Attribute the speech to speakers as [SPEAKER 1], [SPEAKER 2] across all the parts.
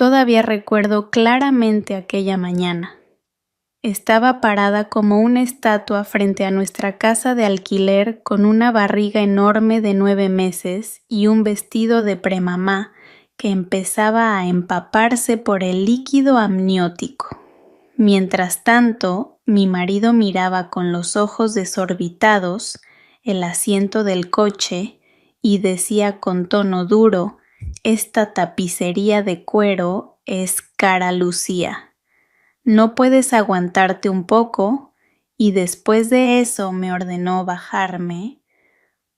[SPEAKER 1] Todavía recuerdo claramente aquella mañana. Estaba parada como una estatua frente a nuestra casa de alquiler con una barriga enorme de 9 meses y un vestido de premamá que empezaba a empaparse por el líquido amniótico. Mientras tanto, mi marido miraba con los ojos desorbitados el asiento del coche y decía con tono duro: «Esta tapicería de cuero es cara Lucía. ¿No puedes aguantarte un poco?». Y después de eso me ordenó bajarme,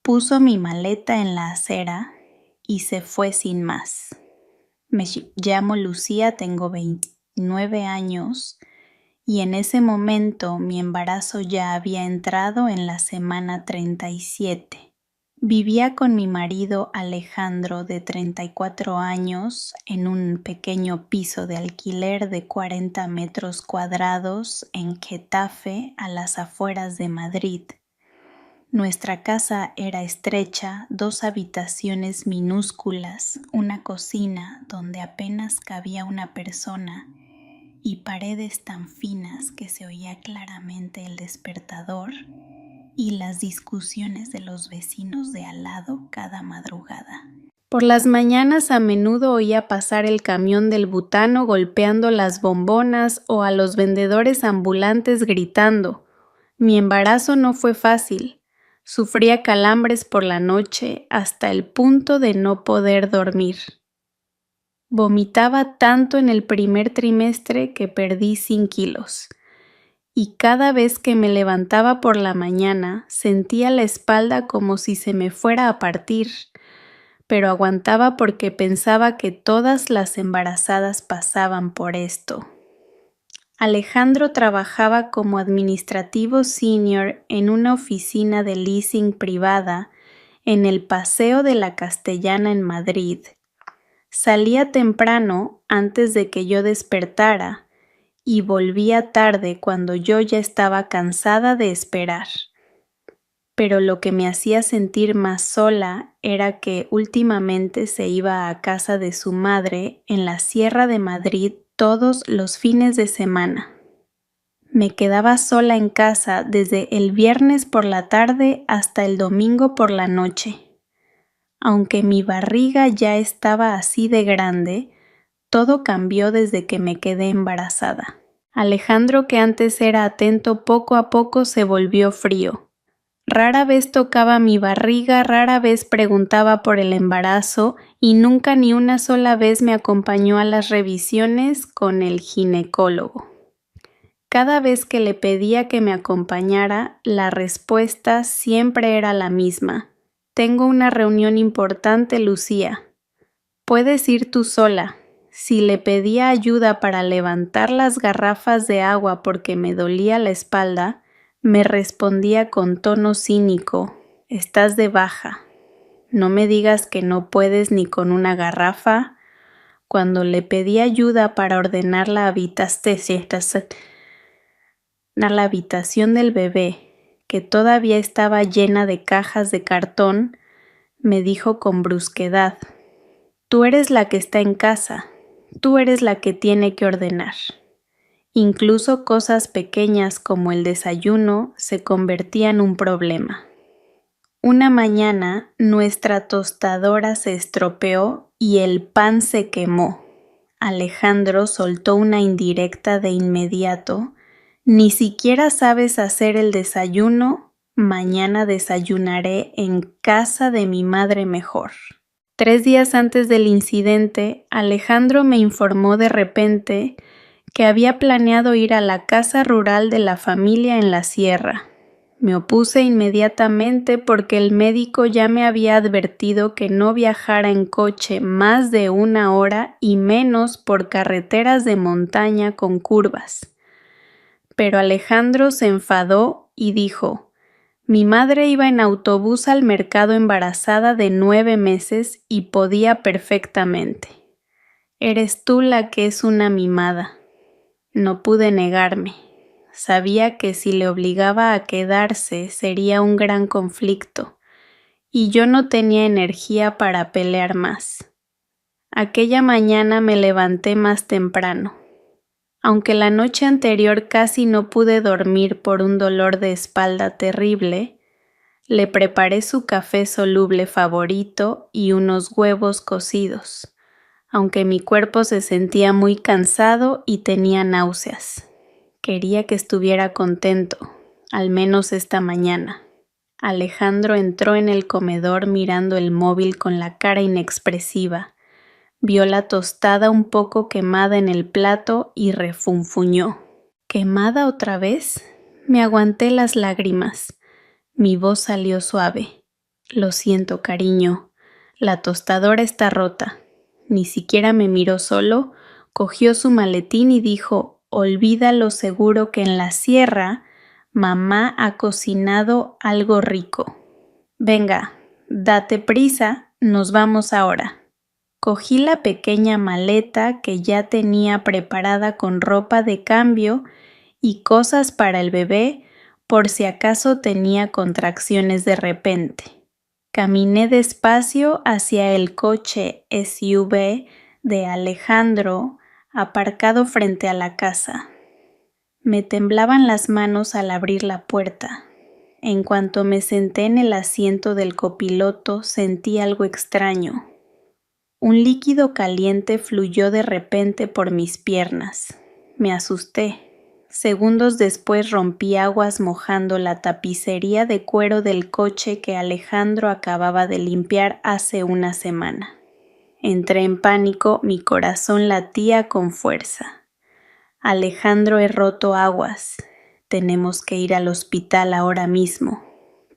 [SPEAKER 1] puso mi maleta en la acera y se fue sin más. Me llamo Lucía, tengo 29 años y en ese momento mi embarazo ya había entrado en la semana 37. Vivía con mi marido Alejandro, de 34 años, en un pequeño piso de alquiler de 40 metros cuadrados en Getafe, a las afueras de Madrid. Nuestra casa era estrecha, 2 habitaciones minúsculas, una cocina donde apenas cabía una persona y paredes tan finas que se oía claramente el despertador y las discusiones de los vecinos de al lado cada madrugada. Por las mañanas a menudo oía pasar el camión del butano golpeando las bombonas o a los vendedores ambulantes gritando. Mi embarazo no fue fácil. Sufría calambres por la noche hasta el punto de no poder dormir. Vomitaba tanto en el primer trimestre que perdí 100 kilos. Y cada vez que me levantaba por la mañana sentía la espalda como si se me fuera a partir, pero aguantaba porque pensaba que todas las embarazadas pasaban por esto. Alejandro trabajaba como administrativo senior en una oficina de leasing privada en el Paseo de la Castellana en Madrid. Salía temprano antes de que yo despertara y volvía tarde cuando yo ya estaba cansada de esperar. Pero lo que me hacía sentir más sola era que últimamente se iba a casa de su madre en la Sierra de Madrid todos los fines de semana. Me quedaba sola en casa desde el viernes por la tarde hasta el domingo por la noche. Aunque mi barriga ya estaba así de grande, todo cambió desde que me quedé embarazada. Alejandro, que antes era atento, poco a poco se volvió frío. Rara vez tocaba mi barriga, rara vez preguntaba por el embarazo y nunca ni una sola vez me acompañó a las revisiones con el ginecólogo. Cada vez que le pedía que me acompañara, la respuesta siempre era la misma: «Tengo una reunión importante, Lucía. Puedes ir tú sola». Si le pedía ayuda para levantar las garrafas de agua porque me dolía la espalda, me respondía con tono cínico: «Estás de baja. No me digas que no puedes ni con una garrafa». Cuando le pedí ayuda para ordenar la habitación del bebé, que todavía estaba llena de cajas de cartón, me dijo con brusquedad: «Tú eres la que está en casa. Tú eres la que tiene que ordenar». Incluso cosas pequeñas como el desayuno se convertían en un problema. Una mañana nuestra tostadora se estropeó y el pan se quemó. Alejandro soltó una indirecta de inmediato: «Ni siquiera sabes hacer el desayuno. Mañana desayunaré en casa de mi madre mejor». 3 días antes del incidente, Alejandro me informó de repente que había planeado ir a la casa rural de la familia en la sierra. Me opuse inmediatamente porque el médico ya me había advertido que no viajara en coche más de 1 hora y menos por carreteras de montaña con curvas. Pero Alejandro se enfadó y dijo: «Mi madre iba en autobús al mercado embarazada de 9 meses y podía perfectamente. Eres tú la que es una mimada». No pude negarme. Sabía que si le obligaba a quedarse sería un gran conflicto, y yo no tenía energía para pelear más. Aquella mañana me levanté más temprano. Aunque la noche anterior casi no pude dormir por un dolor de espalda terrible, le preparé su café soluble favorito y unos huevos cocidos, aunque mi cuerpo se sentía muy cansado y tenía náuseas. Quería que estuviera contento, al menos esta mañana. Alejandro entró en el comedor mirando el móvil con la cara inexpresiva. Vio la tostada un poco quemada en el plato y refunfuñó. ¿Quemada otra vez? Me aguanté las lágrimas. Mi voz salió suave. Lo siento, cariño. La tostadora está rota. Ni siquiera me miró solo, cogió su maletín y dijo: olvídalo, seguro que en la sierra mamá ha cocinado algo rico. Venga, date prisa, nos vamos ahora. Cogí la pequeña maleta que ya tenía preparada con ropa de cambio y cosas para el bebé por si acaso tenía contracciones de repente. Caminé despacio hacia el coche SUV de Alejandro aparcado frente a la casa. Me temblaban las manos al abrir la puerta. En cuanto me senté en el asiento del copiloto, sentí algo extraño. Un líquido caliente fluyó de repente por mis piernas. Me asusté. Segundos después rompí aguas mojando la tapicería de cuero del coche que Alejandro acababa de limpiar hace una semana. Entré en pánico, mi corazón latía con fuerza. Alejandro, he roto aguas. Tenemos que ir al hospital ahora mismo.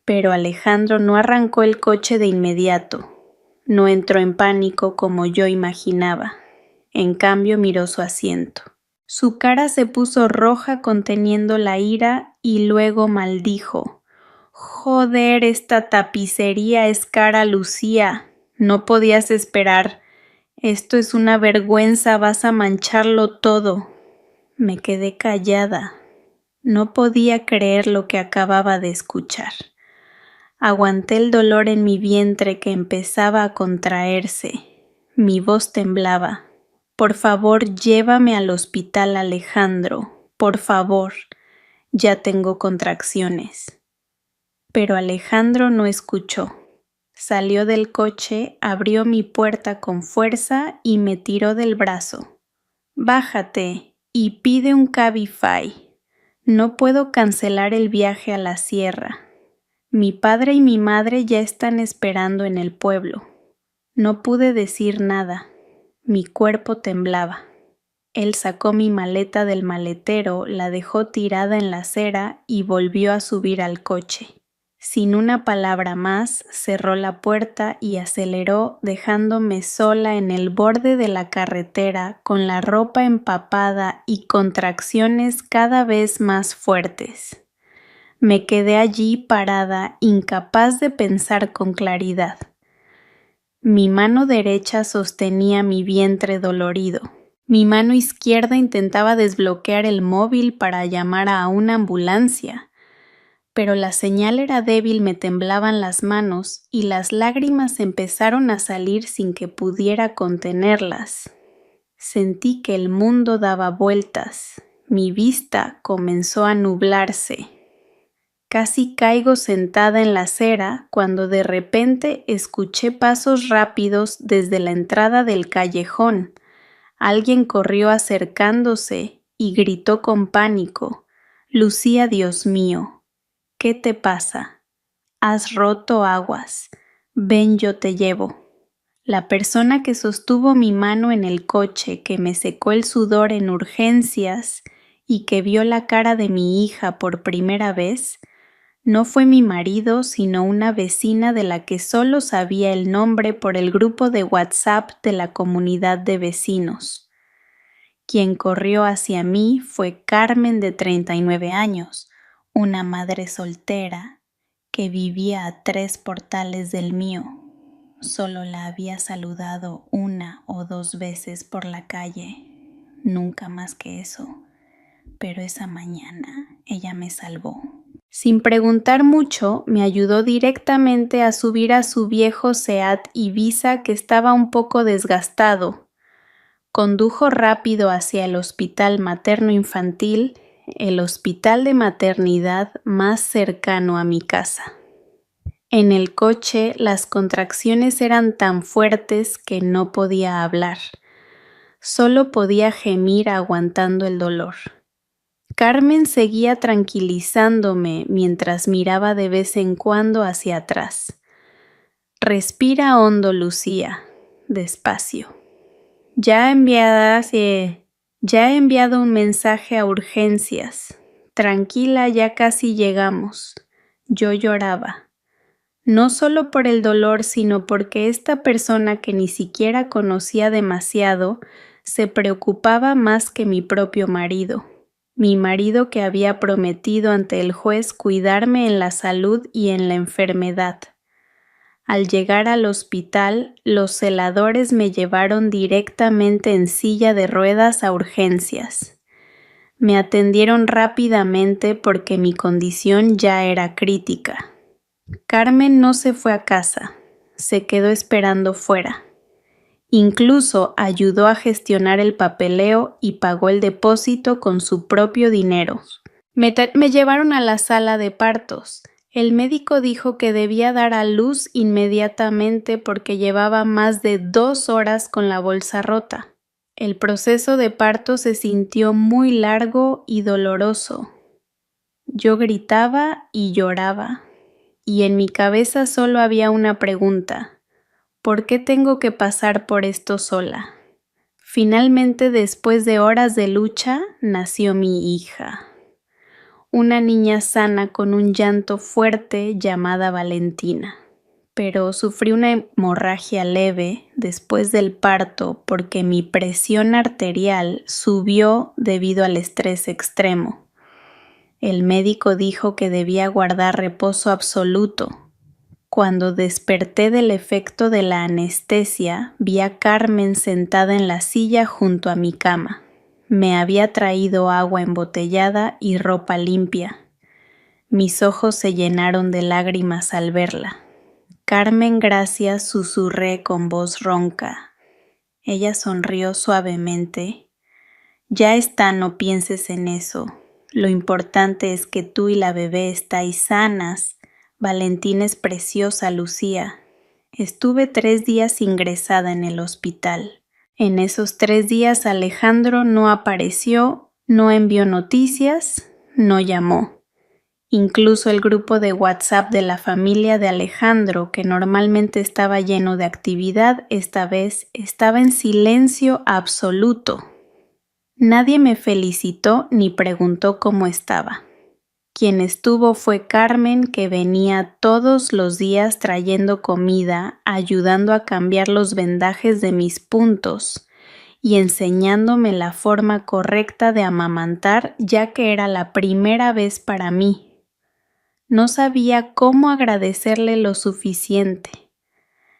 [SPEAKER 1] Pero Alejandro no arrancó el coche de inmediato. No entró en pánico como yo imaginaba. En cambio, miró su asiento. Su cara se puso roja conteniendo la ira y luego maldijo. Joder, esta tapicería es cara, Lucía. No podías esperar. Esto es una vergüenza, vas a mancharlo todo. Me quedé callada. No podía creer lo que acababa de escuchar. Aguanté el dolor en mi vientre que empezaba a contraerse. Mi voz temblaba. Por favor, llévame al hospital, Alejandro. Por favor, ya tengo contracciones. Pero Alejandro no escuchó. Salió del coche, abrió mi puerta con fuerza y me tiró del brazo. Bájate y pide un Cabify. No puedo cancelar el viaje a la sierra. Mi padre y mi madre ya están esperando en el pueblo. No pude decir nada. Mi cuerpo temblaba. Él sacó mi maleta del maletero, la dejó tirada en la acera y volvió a subir al coche. Sin una palabra más, cerró la puerta y aceleró, dejándome sola en el borde de la carretera con la ropa empapada y contracciones cada vez más fuertes. Me quedé allí parada, incapaz de pensar con claridad. Mi mano derecha sostenía mi vientre dolorido. Mi mano izquierda intentaba desbloquear el móvil para llamar a una ambulancia, pero la señal era débil, me temblaban las manos y las lágrimas empezaron a salir sin que pudiera contenerlas. Sentí que el mundo daba vueltas. Mi vista comenzó a nublarse. Casi caigo sentada en la acera cuando de repente escuché pasos rápidos desde la entrada del callejón. Alguien corrió acercándose y gritó con pánico: Lucía, Dios mío, ¿qué te pasa? Has roto aguas. Ven, yo te llevo. La persona que sostuvo mi mano en el coche, que me secó el sudor en urgencias y que vio la cara de mi hija por primera vez, no fue mi marido, sino una vecina de la que solo sabía el nombre por el grupo de WhatsApp de la comunidad de vecinos. Quien corrió hacia mí fue Carmen, de 39 años, una madre soltera que vivía a 3 portales del mío. Solo la había saludado 1 o 2 veces por la calle, nunca más que eso, pero esa mañana ella me salvó. Sin preguntar mucho, me ayudó directamente a subir a su viejo Seat Ibiza que estaba un poco desgastado. Condujo rápido hacia el hospital materno-infantil, el hospital de maternidad más cercano a mi casa. En el coche las contracciones eran tan fuertes que no podía hablar. Solo podía gemir aguantando el dolor. Carmen seguía tranquilizándome mientras miraba de vez en cuando hacia atrás. Respira hondo, Lucía, despacio. Ya he enviado un mensaje a urgencias. Tranquila, ya casi llegamos. Yo lloraba. No solo por el dolor, sino porque esta persona que ni siquiera conocía demasiado se preocupaba más que mi propio marido. Mi marido que había prometido ante el juez cuidarme en la salud y en la enfermedad. Al llegar al hospital, los celadores me llevaron directamente en silla de ruedas a urgencias. Me atendieron rápidamente porque mi condición ya era crítica. Carmen no se fue a casa, se quedó esperando fuera. Incluso ayudó a gestionar el papeleo y pagó el depósito con su propio dinero. Me llevaron a la sala de partos. El médico dijo que debía dar a luz inmediatamente porque llevaba más de 2 horas con la bolsa rota. El proceso de parto se sintió muy largo y doloroso. Yo gritaba y lloraba. Y en mi cabeza solo había una pregunta: ¿por qué tengo que pasar por esto sola? Finalmente, después de horas de lucha, nació mi hija. Una niña sana con un llanto fuerte llamada Valentina. Pero sufrí una hemorragia leve después del parto porque mi presión arterial subió debido al estrés extremo. El médico dijo que debía guardar reposo absoluto. Cuando desperté del efecto de la anestesia, vi a Carmen sentada en la silla junto a mi cama. Me había traído agua embotellada y ropa limpia. Mis ojos se llenaron de lágrimas al verla. Carmen, gracias, susurré con voz ronca. Ella sonrió suavemente. Ya está, no pienses en eso. Lo importante es que tú y la bebé estáis sanas. Valentina es preciosa, Lucía. Estuve 3 días ingresada en el hospital. En esos 3 días Alejandro no apareció, no envió noticias, no llamó. Incluso el grupo de WhatsApp de la familia de Alejandro, que normalmente estaba lleno de actividad, esta vez estaba en silencio absoluto. Nadie me felicitó ni preguntó cómo estaba. Quien estuvo fue Carmen, que venía todos los días trayendo comida, ayudando a cambiar los vendajes de mis puntos y enseñándome la forma correcta de amamantar, ya que era la primera vez para mí. No sabía cómo agradecerle lo suficiente.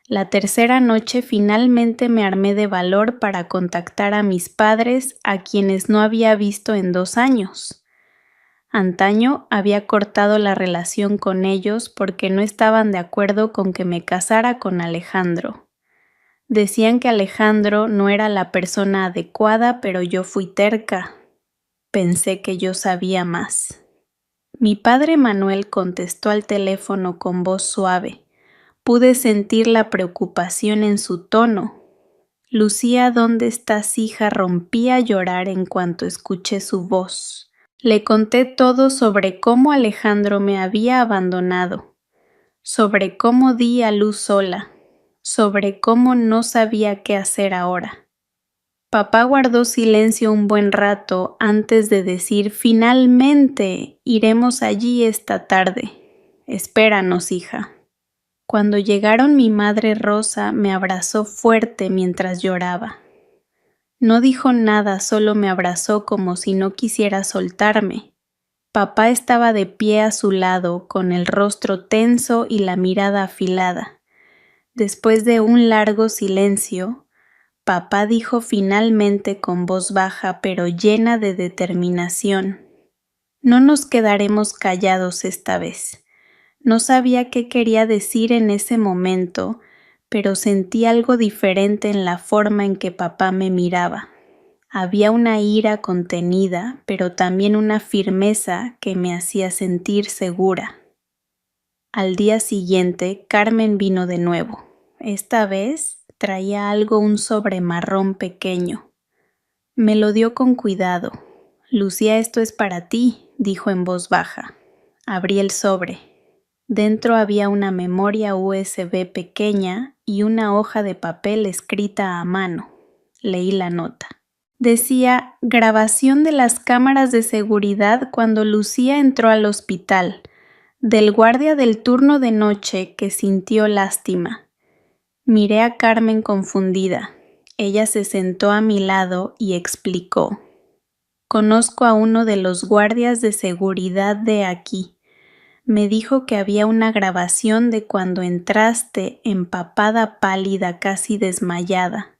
[SPEAKER 1] La tercera noche finalmente me armé de valor para contactar a mis padres, a quienes no había visto en 2 años. Antaño había cortado la relación con ellos porque no estaban de acuerdo con que me casara con Alejandro. Decían que Alejandro no era la persona adecuada, pero yo fui terca. Pensé que yo sabía más. Mi padre Manuel contestó al teléfono con voz suave. Pude sentir la preocupación en su tono. Lucía, ¿dónde estás, hija? Rompí a llorar en cuanto escuché su voz. Le conté todo sobre cómo Alejandro me había abandonado, sobre cómo di a luz sola, sobre cómo no sabía qué hacer ahora. Papá guardó silencio un buen rato antes de decir: finalmente iremos allí esta tarde. Espéranos, hija. Cuando llegaron, mi madre Rosa me abrazó fuerte mientras lloraba. No dijo nada, solo me abrazó como si no quisiera soltarme. Papá estaba de pie a su lado, con el rostro tenso y la mirada afilada. Después de un largo silencio, papá dijo finalmente con voz baja pero llena de determinación: No nos quedaremos callados esta vez. No sabía qué quería decir en ese momento, pero sentí algo diferente en la forma en que papá me miraba. Había una ira contenida, pero también una firmeza que me hacía sentir segura. Al día siguiente, Carmen vino de nuevo. Esta vez traía un sobre marrón pequeño. Me lo dio con cuidado. Lucía, esto es para ti, dijo en voz baja. Abrí el sobre. Dentro había una memoria USB pequeña y una hoja de papel escrita a mano. Leí la nota. Decía: grabación de las cámaras de seguridad cuando Lucía entró al hospital, del guardia del turno de noche que sintió lástima. Miré a Carmen confundida. Ella se sentó a mi lado y explicó: conozco a uno de los guardias de seguridad de aquí. Me dijo que había una grabación de cuando entraste empapada, pálida, casi desmayada.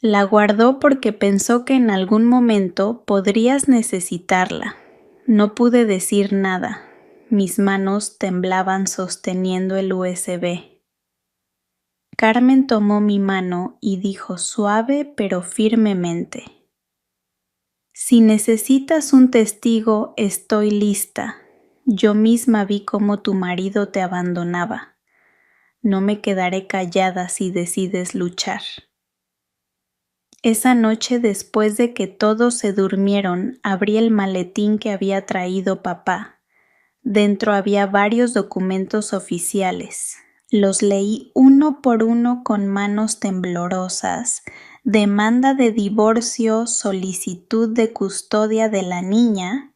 [SPEAKER 1] La guardó porque pensó que en algún momento podrías necesitarla. No pude decir nada. Mis manos temblaban sosteniendo el USB. Carmen tomó mi mano y dijo suave pero firmemente: si necesitas un testigo, estoy lista. Yo misma vi cómo tu marido te abandonaba. No me quedaré callada si decides luchar. Esa noche, después de que todos se durmieron, abrí el maletín que había traído papá. Dentro había varios documentos oficiales. Los leí uno por uno con manos temblorosas. Demanda de divorcio, solicitud de custodia de la niña,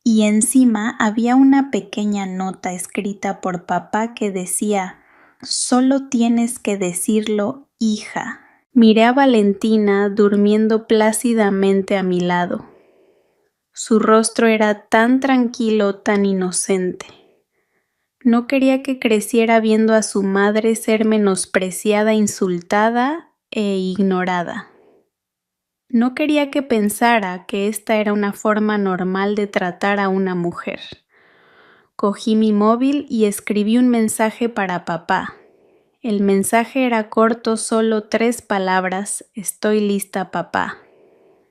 [SPEAKER 1] y encima había una pequeña nota escrita por papá que decía: solo tienes que decirlo, hija. Miré a Valentina durmiendo plácidamente a mi lado. Su rostro era tan tranquilo, tan inocente. No quería que creciera viendo a su madre ser menospreciada, insultada e ignorada. No quería que pensara que esta era una forma normal de tratar a una mujer. Cogí mi móvil y escribí un mensaje para papá. El mensaje era corto, solo 3 palabras: estoy lista, papá.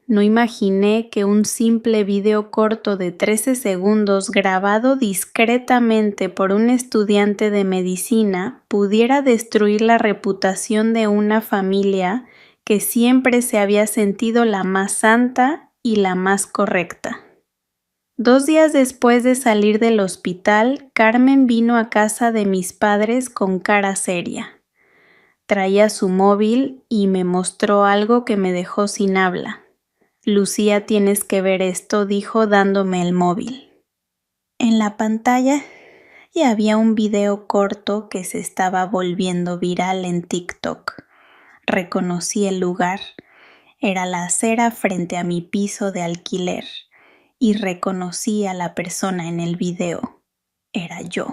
[SPEAKER 1] No imaginé que un simple video corto de 13 segundos grabado discretamente por un estudiante de medicina pudiera destruir la reputación de una familia que siempre se había sentido la más santa y la más correcta. 2 días después de salir del hospital, Carmen vino a casa de mis padres con cara seria. Traía su móvil y me mostró algo que me dejó sin habla. Lucía, tienes que ver esto, dijo dándome el móvil. En la pantalla ya había un video corto que se estaba volviendo viral en TikTok. Reconocí el lugar. Era la acera frente a mi piso de alquiler. Y reconocí a la persona en el video. Era yo.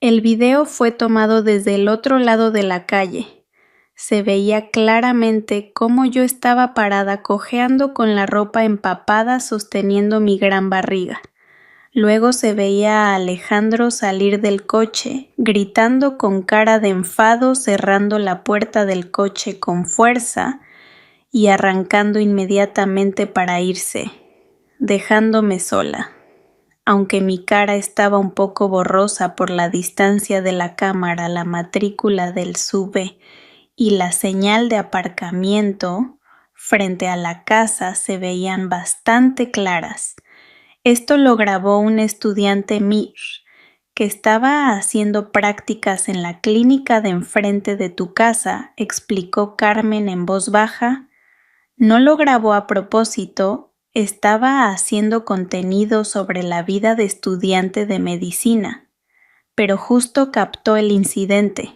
[SPEAKER 1] El video fue tomado desde el otro lado de la calle. Se veía claramente cómo yo estaba parada cojeando con la ropa empapada sosteniendo mi gran barriga. Luego se veía a Alejandro salir del coche, gritando con cara de enfado, cerrando la puerta del coche con fuerza y arrancando inmediatamente para irse, dejándome sola. Aunque mi cara estaba un poco borrosa por la distancia de la cámara, la matrícula del SUV y la señal de aparcamiento frente a la casa se veían bastante claras. Esto lo grabó un estudiante MIR que estaba haciendo prácticas en la clínica de enfrente de tu casa, explicó Carmen en voz baja. No lo grabó a propósito, estaba haciendo contenido sobre la vida de estudiante de medicina, pero justo captó el incidente.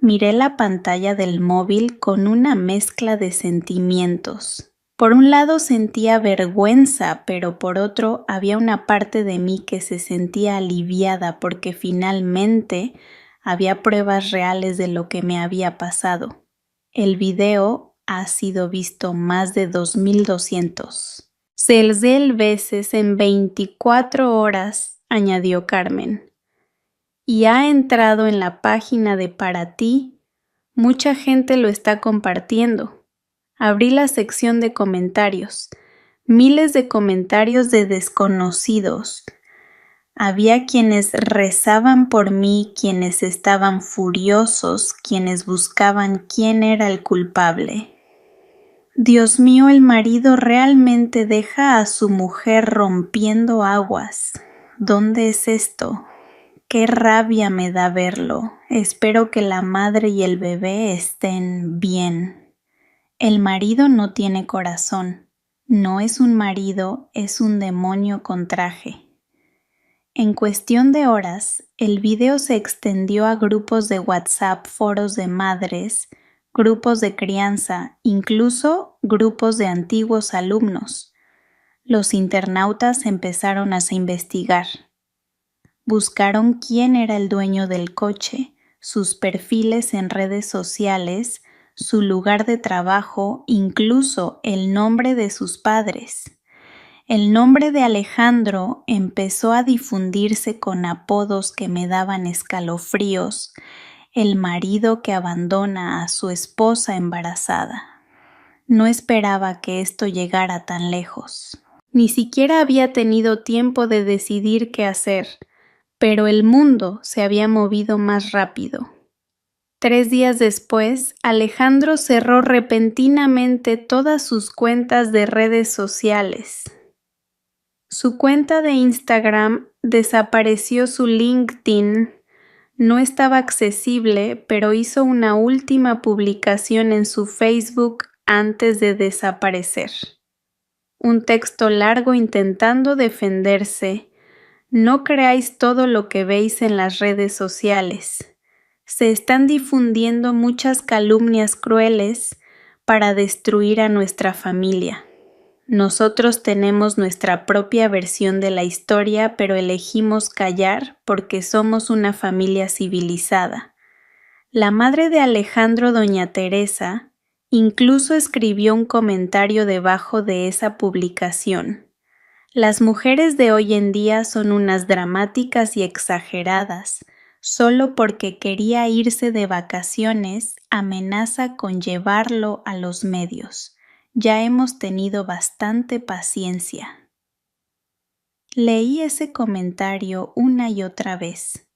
[SPEAKER 1] Miré la pantalla del móvil con una mezcla de sentimientos. Por un lado sentía vergüenza, pero por otro había una parte de mí que se sentía aliviada porque finalmente había pruebas reales de lo que me había pasado. El video ha sido visto más de 2200. 6,000 veces en 24 horas, añadió Carmen. Y ha entrado en la página de Para Ti. Mucha gente lo está compartiendo. Abrí la sección de comentarios. Miles de comentarios de desconocidos. Había quienes rezaban por mí, quienes estaban furiosos, quienes buscaban quién era el culpable. Dios mío, el marido realmente deja a su mujer rompiendo aguas. ¿Dónde es esto? Qué rabia me da verlo. Espero que la madre y el bebé estén bien. El marido no tiene corazón. No es un marido, es un demonio con traje. En cuestión de horas, el video se extendió a grupos de WhatsApp, foros de madres, grupos de crianza, incluso grupos de antiguos alumnos. Los internautas empezaron a investigar. Buscaron quién era el dueño del coche, sus perfiles en redes sociales, su lugar de trabajo, incluso el nombre de sus padres. El nombre de Alejandro empezó a difundirse con apodos que me daban escalofríos, el marido que abandona a su esposa embarazada. No esperaba que esto llegara tan lejos. Ni siquiera había tenido tiempo de decidir qué hacer, pero el mundo se había movido más rápido. 3 días después, Alejandro cerró repentinamente todas sus cuentas de redes sociales. Su cuenta de Instagram desapareció, su LinkedIn no estaba accesible, pero hizo una última publicación en su Facebook antes de desaparecer. Un texto largo intentando defenderse. No creáis todo lo que veis en las redes sociales. Se están difundiendo muchas calumnias crueles para destruir a nuestra familia. Nosotros tenemos nuestra propia versión de la historia, pero elegimos callar porque somos una familia civilizada. La madre de Alejandro, doña Teresa, incluso escribió un comentario debajo de esa publicación. Las mujeres de hoy en día son unas dramáticas y exageradas. Solo porque quería irse de vacaciones, amenaza con llevarlo a los medios. Ya hemos tenido bastante paciencia. Leí ese comentario una y otra vez.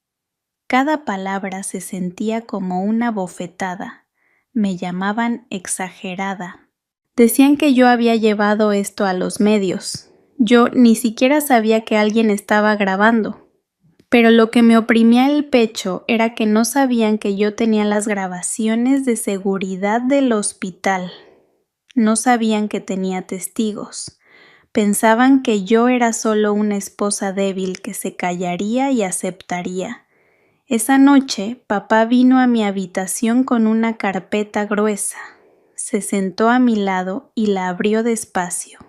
[SPEAKER 1] Cada palabra se sentía como una bofetada. Me llamaban exagerada. Decían que yo había llevado esto a los medios. Yo ni siquiera sabía que alguien estaba grabando. Pero lo que me oprimía el pecho era que no sabían que yo tenía las grabaciones de seguridad del hospital. No sabían que tenía testigos. Pensaban que yo era solo una esposa débil que se callaría y aceptaría. Esa noche, papá vino a mi habitación con una carpeta gruesa. Se sentó a mi lado y la abrió despacio.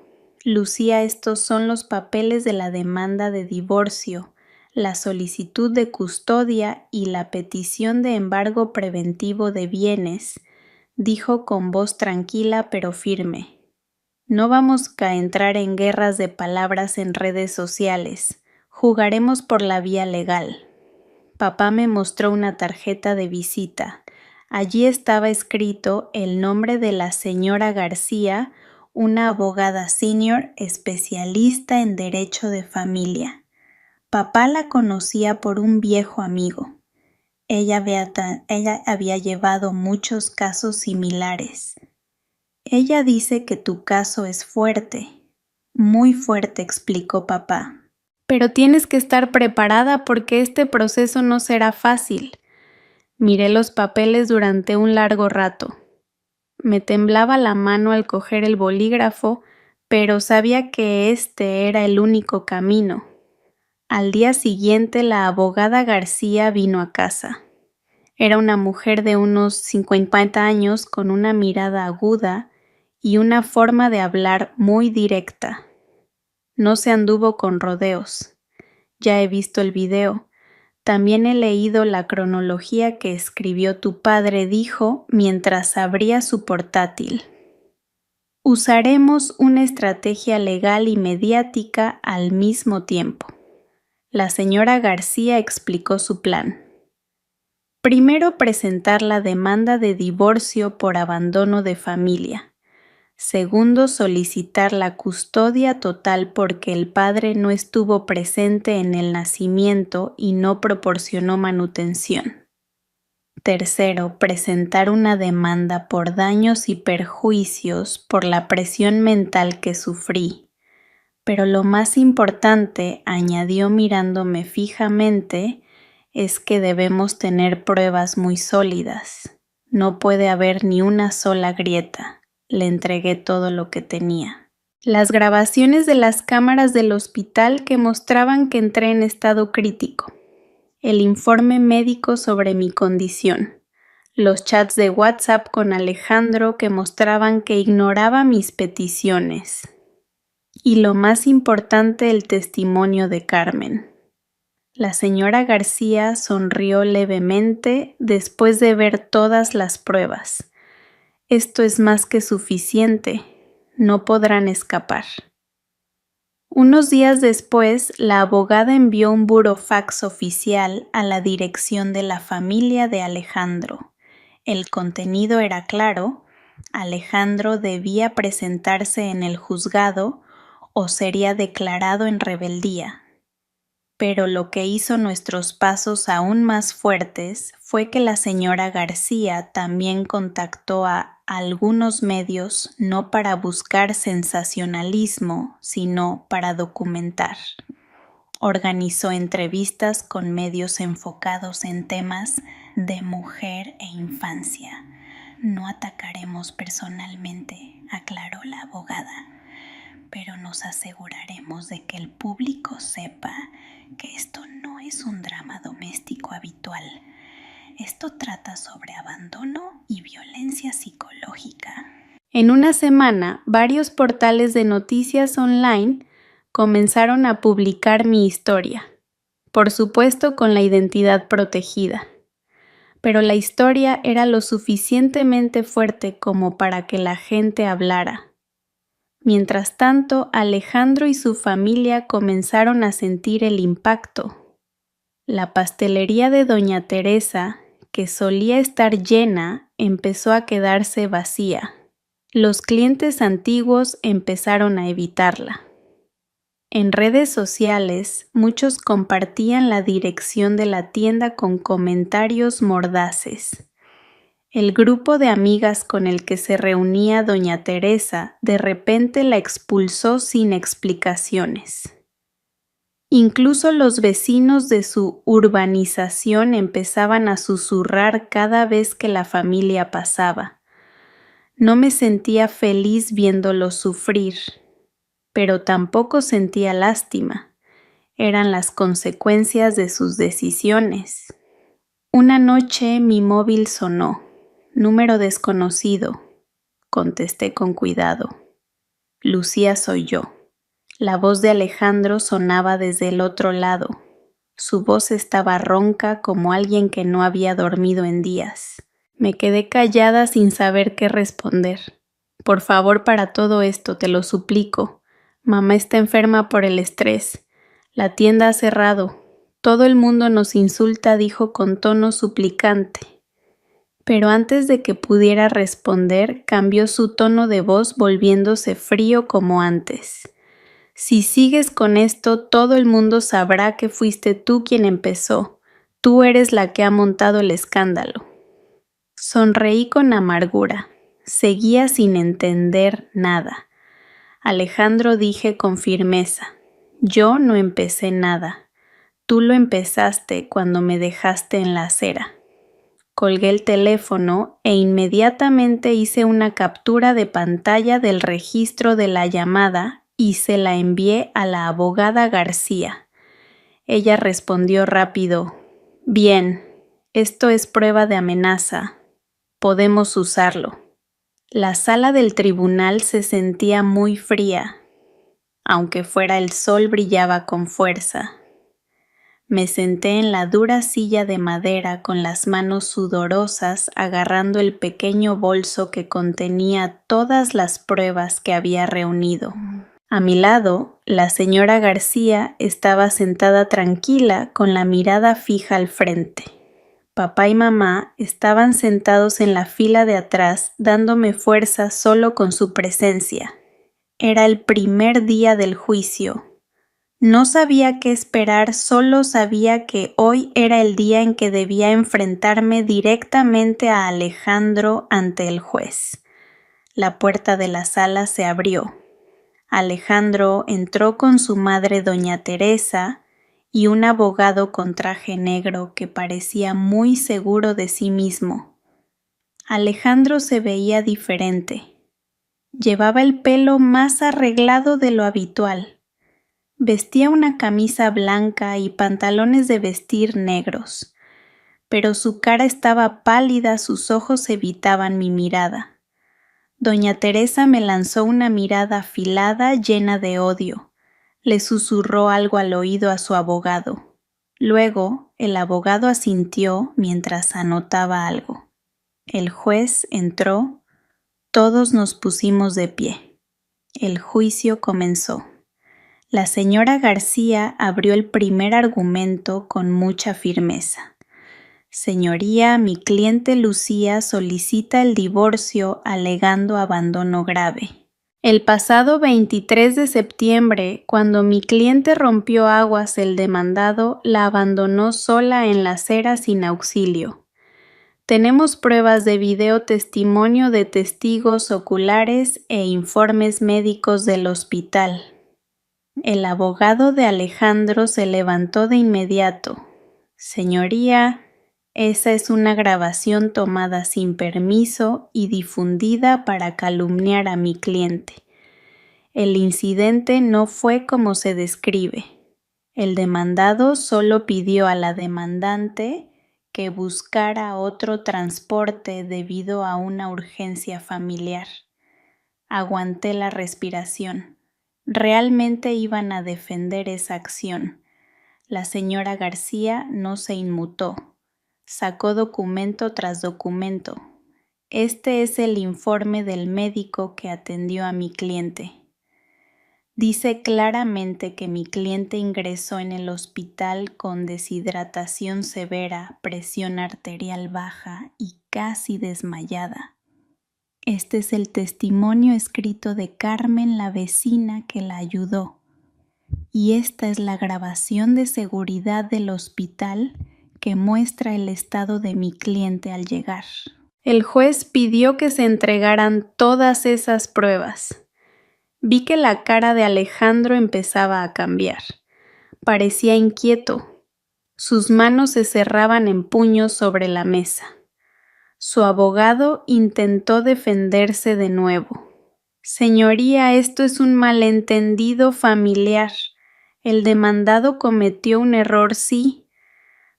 [SPEAKER 1] Lucía, estos son los papeles de la demanda de divorcio, la solicitud de custodia y la petición de embargo preventivo de bienes, dijo con voz tranquila pero firme. No vamos a entrar en guerras de palabras en redes sociales. Jugaremos por la vía legal. Papá me mostró una tarjeta de visita. Allí estaba escrito el nombre de la señora García, una abogada senior especialista en derecho de familia. Papá la conocía por un viejo amigo. Ella había llevado muchos casos similares. Ella dice que tu caso es fuerte, muy fuerte, explicó papá. Pero tienes que estar preparada porque este proceso no será fácil. Miré los papeles durante un largo rato. Me temblaba la mano al coger el bolígrafo, pero sabía que este era el único camino. Al día siguiente, la abogada García vino a casa. Era una mujer de unos 50 años con una mirada aguda y una forma de hablar muy directa. No se anduvo con rodeos. Ya he visto el video. También he leído la cronología que escribió tu padre, dijo mientras abría su portátil. Usaremos una estrategia legal y mediática al mismo tiempo. La señora García explicó su plan. Primero, presentar la demanda de divorcio por abandono de familia. Segundo, solicitar la custodia total porque el padre no estuvo presente en el nacimiento y no proporcionó manutención. Tercero, presentar una demanda por daños y perjuicios por la presión mental que sufrí. Pero lo más importante, añadió mirándome fijamente, es que debemos tener pruebas muy sólidas. No puede haber ni una sola grieta. Le entregué todo lo que tenía. Las grabaciones de las cámaras del hospital que mostraban que entré en estado crítico. El informe médico sobre mi condición. Los chats de WhatsApp con Alejandro que mostraban que ignoraba mis peticiones. Y lo más importante, el testimonio de Carmen. La señora García sonrió levemente después de ver todas las pruebas. Esto es más que suficiente. No podrán escapar. Unos días después, la abogada envió un burofax oficial a la dirección de la familia de Alejandro. El contenido era claro: Alejandro debía presentarse en el juzgado o sería declarado en rebeldía. Pero lo que hizo nuestros pasos aún más fuertes fue que la señora García también contactó a algunos medios no para buscar sensacionalismo, sino para documentar. Organizó entrevistas con medios enfocados en temas de mujer e infancia. No atacaremos personalmente, aclaró la abogada, pero nos aseguraremos de que el público sepa que esto no es un drama doméstico habitual. Esto trata sobre abandono y violencia psicológica. En una semana, varios portales de noticias online comenzaron a publicar mi historia, por supuesto con la identidad protegida. Pero la historia era lo suficientemente fuerte como para que la gente hablara. Mientras tanto, Alejandro y su familia comenzaron a sentir el impacto. La pastelería de Doña Teresa, que solía estar llena, empezó a quedarse vacía. Los clientes antiguos empezaron a evitarla. En redes sociales, muchos compartían la dirección de la tienda con comentarios mordaces. El grupo de amigas con el que se reunía Doña Teresa de repente la expulsó sin explicaciones. Incluso los vecinos de su urbanización empezaban a susurrar cada vez que la familia pasaba. No me sentía feliz viéndolos sufrir, pero tampoco sentía lástima. Eran las consecuencias de sus decisiones. Una noche mi móvil sonó. Número desconocido. Contesté con cuidado. Lucía, soy yo. La voz de Alejandro sonaba desde el otro lado. Su voz estaba ronca como alguien que no había dormido en días. Me quedé callada sin saber qué responder. Por favor, para todo esto, te lo suplico. Mamá está enferma por el estrés. La tienda ha cerrado. Todo el mundo nos insulta, dijo con tono suplicante. Pero antes de que pudiera responder, cambió su tono de voz volviéndose frío como antes. Si sigues con esto, todo el mundo sabrá que fuiste tú quien empezó. Tú eres la que ha montado el escándalo. Sonreí con amargura. Seguía sin entender nada. Alejandro, dije con firmeza. Yo no empecé nada. Tú lo empezaste cuando me dejaste en la acera. Colgué el teléfono e inmediatamente hice una captura de pantalla del registro de la llamada y se la envié a la abogada García. Ella respondió rápido: Bien, esto es prueba de amenaza. Podemos usarlo. La sala del tribunal se sentía muy fría. Aunque fuera el sol, brillaba con fuerza. Me senté en la dura silla de madera con las manos sudorosas agarrando el pequeño bolso que contenía todas las pruebas que había reunido. A mi lado, la señora García estaba sentada tranquila con la mirada fija al frente. Papá y mamá estaban sentados en la fila de atrás dándome fuerza solo con su presencia. Era el primer día del juicio. No sabía qué esperar, solo sabía que hoy era el día en que debía enfrentarme directamente a Alejandro ante el juez. La puerta de la sala se abrió. Alejandro entró con su madre doña Teresa y un abogado con traje negro que parecía muy seguro de sí mismo. Alejandro se veía diferente. Llevaba el pelo más arreglado de lo habitual. Vestía una camisa blanca y pantalones de vestir negros, pero su cara estaba pálida, sus ojos evitaban mi mirada. Doña Teresa me lanzó una mirada afilada llena de odio. Le susurró algo al oído a su abogado. Luego, el abogado asintió mientras anotaba algo. El juez entró, todos nos pusimos de pie. El juicio comenzó. La señora García abrió el primer argumento con mucha firmeza. Señoría, mi cliente Lucía solicita el divorcio alegando abandono grave. El pasado 23 de septiembre, cuando mi cliente rompió aguas, el demandado la abandonó sola en la acera sin auxilio. Tenemos pruebas de video testimonio de testigos oculares e informes médicos del hospital. El abogado de Alejandro se levantó de inmediato. Señoría, esa es una grabación tomada sin permiso y difundida para calumniar a mi cliente. El incidente no fue como se describe. El demandado solo pidió a la demandante que buscara otro transporte debido a una urgencia familiar. Aguanté la respiración. Realmente iban a defender esa acción. La señora García no se inmutó. Sacó documento tras documento. Este es el informe del médico que atendió a mi cliente. Dice claramente que mi cliente ingresó en el hospital con deshidratación severa, presión arterial baja y casi desmayada. Este es el testimonio escrito de Carmen, la vecina que la ayudó. Y esta es la grabación de seguridad del hospital que muestra el estado de mi cliente al llegar. El juez pidió que se entregaran todas esas pruebas. Vi que la cara de Alejandro empezaba a cambiar. Parecía inquieto. Sus manos se cerraban en puños sobre la mesa. Su abogado intentó defenderse de nuevo. Señoría, esto es un malentendido familiar. El demandado cometió un error, sí,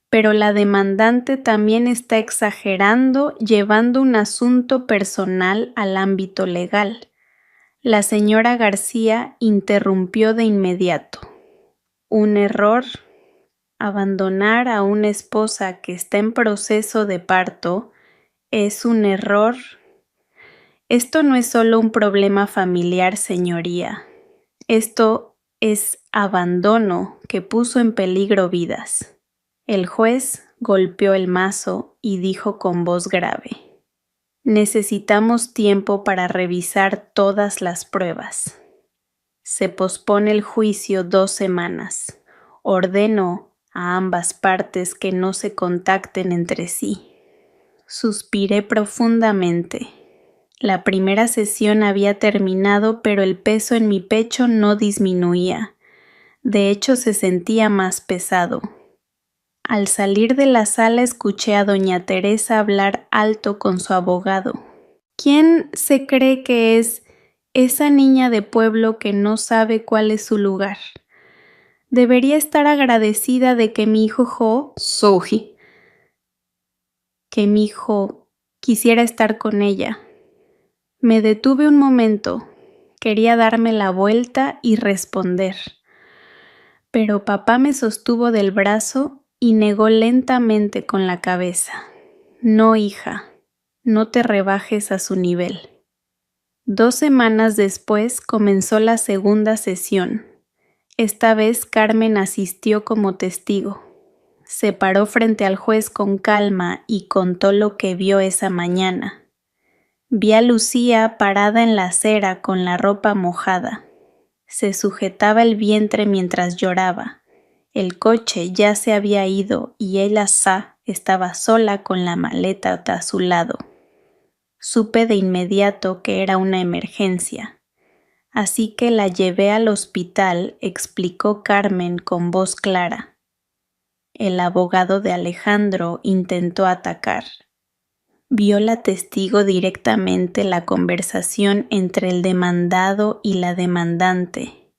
[SPEAKER 1] pero la demandante también está exagerando, llevando un asunto personal al ámbito legal. La señora García interrumpió de inmediato. Un error. Abandonar a una esposa que está en proceso de parto es un error. Esto no es solo un problema familiar, señoría. Esto es abandono que puso en peligro vidas. El juez golpeó el mazo y dijo con voz grave: necesitamos tiempo para revisar todas las pruebas. Se pospone el juicio 2 semanas. Ordeno a ambas partes que no se contacten entre sí. Suspiré profundamente. La primera sesión había terminado, pero el peso en mi pecho no disminuía. De hecho, se sentía más pesado. Al salir de la sala escuché a doña Teresa hablar alto con su abogado. ¿Quién se cree que es esa niña de pueblo que no sabe cuál es su lugar? Debería estar agradecida de que mi hijo quisiera estar con ella. Me detuve un momento. Quería darme la vuelta y responder. Pero papá me sostuvo del brazo y negó lentamente con la cabeza. No, hija, no te rebajes a su nivel. 2 semanas después comenzó la segunda sesión. Esta vez Carmen asistió como testigo. Se paró frente al juez con calma y contó lo que vio esa mañana. Vi a Lucía parada en la acera con la ropa mojada. Se sujetaba el vientre mientras lloraba. El coche ya se había ido y ella estaba sola con la maleta a su lado. Supe de inmediato que era una emergencia. Así que la llevé al hospital, explicó Carmen con voz clara. El abogado de Alejandro intentó atacar. Vio la testigo directamente la conversación entre el demandado y la demandante.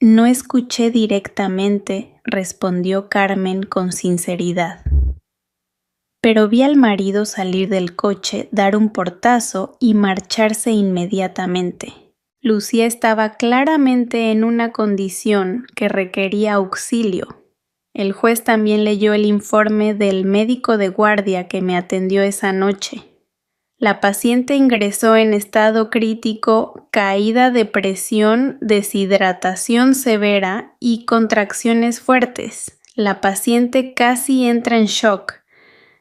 [SPEAKER 1] No escuché directamente, respondió Carmen con sinceridad. Pero vi al marido salir del coche, dar un portazo y marcharse inmediatamente. Lucía estaba claramente en una condición que requería auxilio. El juez también leyó el informe del médico de guardia que me atendió esa noche. La paciente ingresó en estado crítico, caída de presión, deshidratación severa y contracciones fuertes. La paciente casi entra en shock.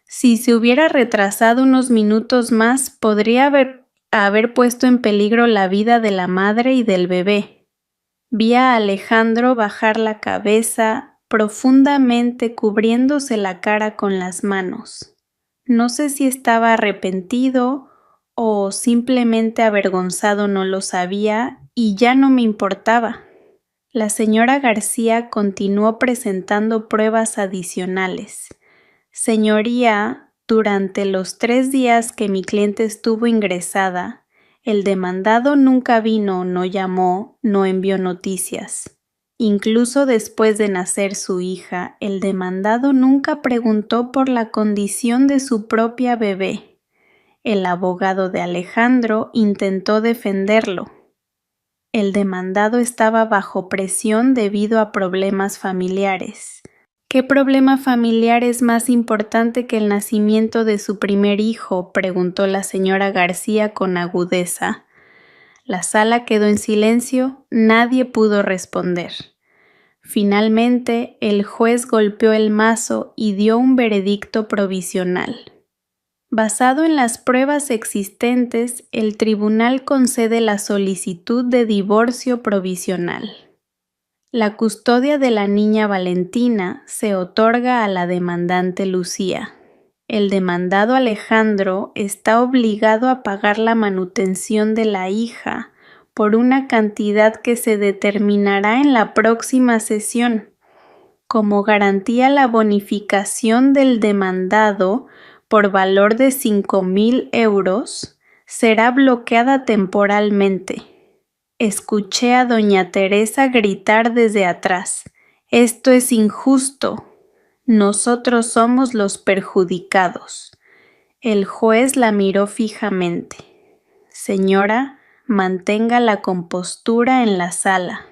[SPEAKER 1] Si se hubiera retrasado unos minutos más, podría haber puesto en peligro la vida de la madre y del bebé. Vi a Alejandro bajar la cabeza profundamente, cubriéndose la cara con las manos. No sé si estaba arrepentido o simplemente avergonzado, no lo sabía y ya no me importaba. La señora García continuó presentando pruebas adicionales. Señoría, durante los 3 días que mi cliente estuvo ingresada, el demandado nunca vino, no llamó, no envió noticias. Incluso después de nacer su hija, el demandado nunca preguntó por la condición de su propia bebé. El abogado de Alejandro intentó defenderlo. El demandado estaba bajo presión debido a problemas familiares. ¿Qué problema familiar es más importante que el nacimiento de su primer hijo?, preguntó la señora García con agudeza. La sala quedó en silencio, nadie pudo responder. Finalmente, el juez golpeó el mazo y dio un veredicto provisional. Basado en las pruebas existentes, el tribunal concede la solicitud de divorcio provisional. La custodia de la niña Valentina se otorga a la demandante Lucía. El demandado Alejandro está obligado a pagar la manutención de la hija por una cantidad que se determinará en la próxima sesión. Como garantía, la bonificación del demandado por valor de 5,000 euros será bloqueada temporalmente. Escuché a doña Teresa gritar desde atrás: «Esto es injusto. Nosotros somos los perjudicados». El juez la miró fijamente. «Señora, mantenga la compostura en la sala».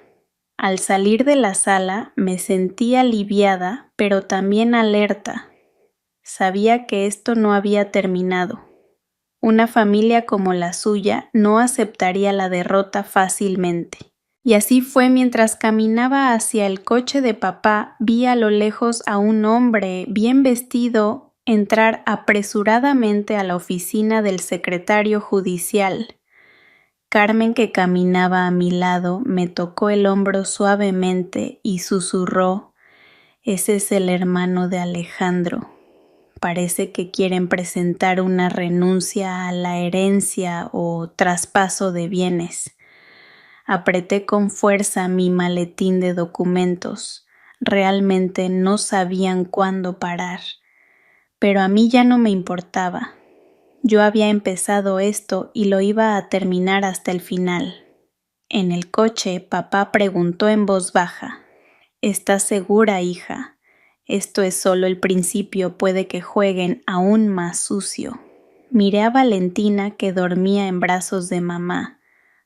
[SPEAKER 1] Al salir de la sala me sentí aliviada, pero también alerta. Sabía que esto no había terminado. Una familia como la suya no aceptaría la derrota fácilmente. Y así fue. Mientras caminaba hacia el coche de papá, vi a lo lejos a un hombre bien vestido entrar apresuradamente a la oficina del secretario judicial. Carmen, que caminaba a mi lado, me tocó el hombro suavemente y susurró: «Ese es el hermano de Alejandro. Parece que quieren presentar una renuncia a la herencia o traspaso de bienes». Apreté con fuerza mi maletín de documentos. Realmente no sabían cuándo parar. Pero a mí ya no me importaba. Yo había empezado esto y lo iba a terminar hasta el final. En el coche, papá preguntó en voz baja: «¿Estás segura, hija? Esto es solo el principio, puede que jueguen aún más sucio». Miré a Valentina, que dormía en brazos de mamá.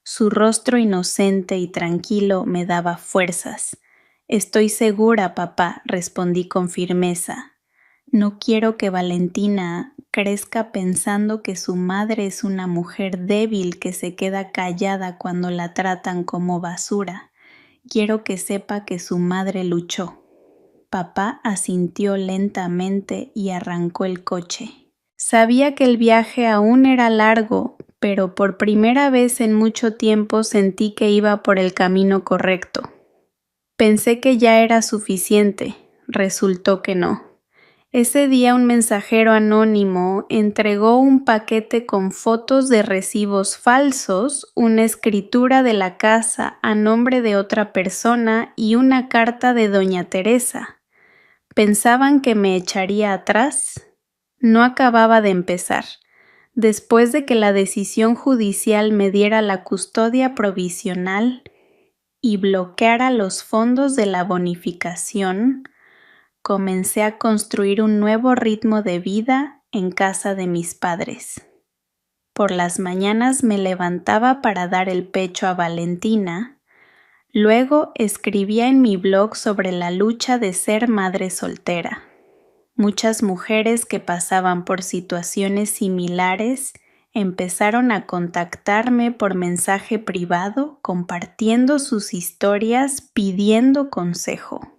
[SPEAKER 1] Su rostro inocente y tranquilo me daba fuerzas. Estoy segura, papá, respondí con firmeza. No quiero que Valentina crezca pensando que su madre es una mujer débil que se queda callada cuando la tratan como basura. Quiero que sepa que su madre luchó. Papá asintió lentamente y arrancó el coche. Sabía que el viaje aún era largo, pero por primera vez en mucho tiempo sentí que iba por el camino correcto. Pensé que ya era suficiente. Resultó que no. Ese día un mensajero anónimo entregó un paquete con fotos de recibos falsos, una escritura de la casa a nombre de otra persona y una carta de doña Teresa. ¿Pensaban que me echaría atrás? No acababa de empezar. Después de que la decisión judicial me diera la custodia provisional y bloqueara los fondos de la bonificación, comencé a construir un nuevo ritmo de vida en casa de mis padres. Por las mañanas me levantaba para dar el pecho a Valentina, luego escribía en mi blog sobre la lucha de ser madre soltera. Muchas mujeres que pasaban por situaciones similares empezaron a contactarme por mensaje privado, compartiendo sus historias, pidiendo consejo.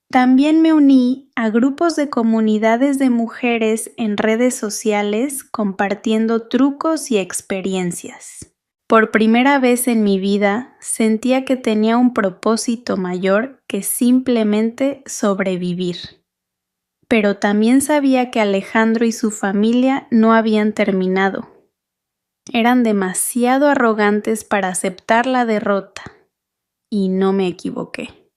[SPEAKER 1] También me uní a grupos de comunidades de mujeres en redes sociales compartiendo trucos y experiencias. Por primera vez en mi vida sentía que tenía un propósito mayor que simplemente sobrevivir. Pero también sabía que Alejandro y su familia no habían terminado. Eran demasiado arrogantes para aceptar la derrota, y no me equivoqué.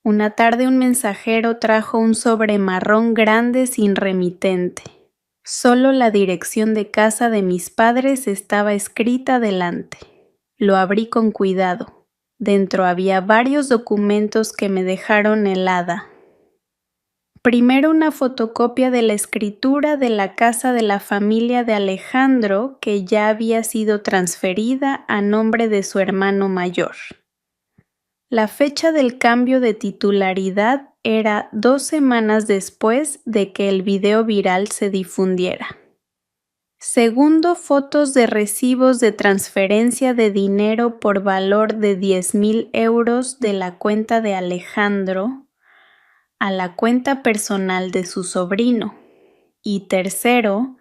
[SPEAKER 1] Una tarde un mensajero trajo un sobre marrón grande sin remitente. Solo la dirección de casa de mis padres estaba escrita delante. Lo abrí con cuidado. Dentro había varios documentos que me dejaron helada. Primero una fotocopia de la escritura de la casa de la familia de Alejandro que ya había sido transferida a nombre de su hermano mayor. La fecha del cambio de titularidad era 2 semanas después de que el video viral se difundiera. Segundo, fotos de recibos de transferencia de dinero por valor de 10,000 euros de la cuenta de Alejandro a la cuenta personal de su sobrino. Y tercero,